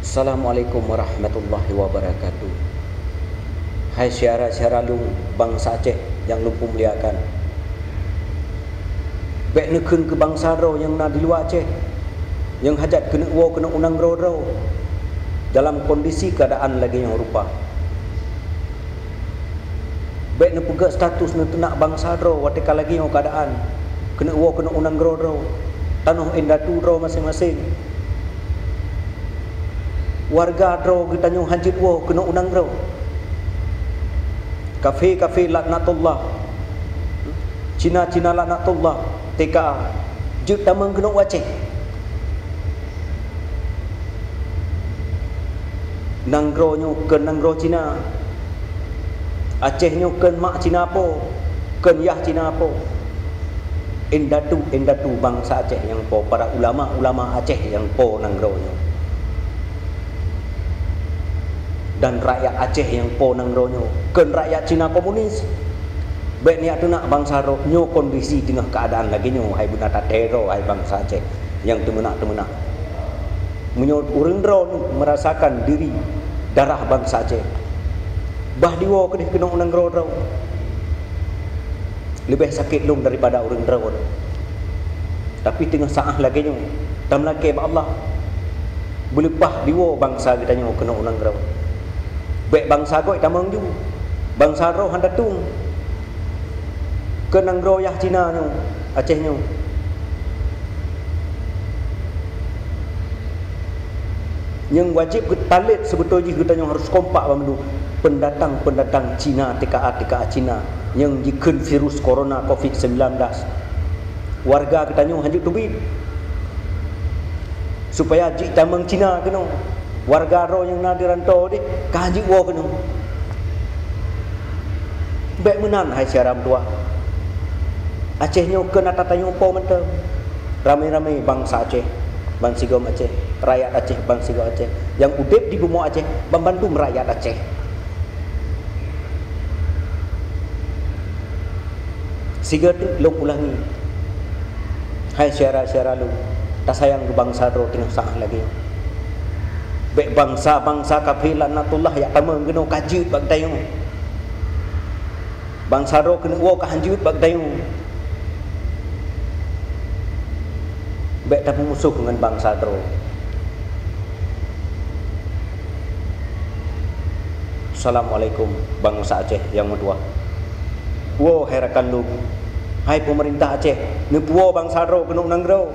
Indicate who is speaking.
Speaker 1: Assalamualaikum warahmatullahi wabarakatuh. Hai syara-syara lung bangsa Aceh yang lumpuh muliakan. Bek nekun ke bangsa ro yang na di luar Aceh, yang hajat kena wo kena unang ro dalam kondisi keadaan lagi yang rupa. Bek ne pegak status ne tenak bangsa ro watika lagi yang keadaan kena wo kena unang ro tanah endatu ro masing-masing. Warga ro kita nyu hajit wo kena unang ro. Kafe laknatullah, Cina laknatullah, TKA jut tamang kena Aceh. Nanggro nyu ke nanggro Cina, Aceh nyu ke mak Cina po, ke yah Cina po. Endatu bangsa Aceh yang po, para ulama Aceh yang po nanggro nyu. Dan rakyat Aceh yang po nangronyo ken rakyat Cina komunis baik ni atu nak bangsa ro nyo kondisi tengah keadaan lagi nyo hai buna tatero hai bangsa Aceh yang temenak menyo urang ro merasakan diri darah bangsa Aceh bah diwo kedih kena unang ro lebih sakit lung daripada urang ro tapi tengah saah lagi nyo tam lagi ba Allah boleh pah diwo bangsa kita nyo kena unang ro. Baik bangsa goi tamang ju bangsa roh handatung ke nanggro yah Cina nyo Aceh nyo yang wajib talit sebetulnya kita nyo harus kompak bamandu pendatang Cina TKA Cina yang jikun virus corona COVID-19 warga kita nyo hanjuk tubit supaya jik tamang Cina kena warga ro yang nak dirantau ni kaji wo kena baik menan hai siaram tua Aceh nyo kena tatayo po mentem ramai-ramai bangsa Aceh bangsigom Aceh rakyat Aceh bangsigom Aceh yang udip di bumi Aceh membantu rakyat Aceh siga tu lo ulangi hai siara lu tak sayang ke bangsa ro tengah sah lagi baik bangsa kafir laknatullah ya tamang kena kajut bag tayo bangsa ro kena wo kahanjut bag tayo baik tapi musuh dengan bangsa ro. Assalamualaikum bangsa Aceh yang medua wo herakan lu hai pemerintah Aceh nepuo bangsa ro kena unang ro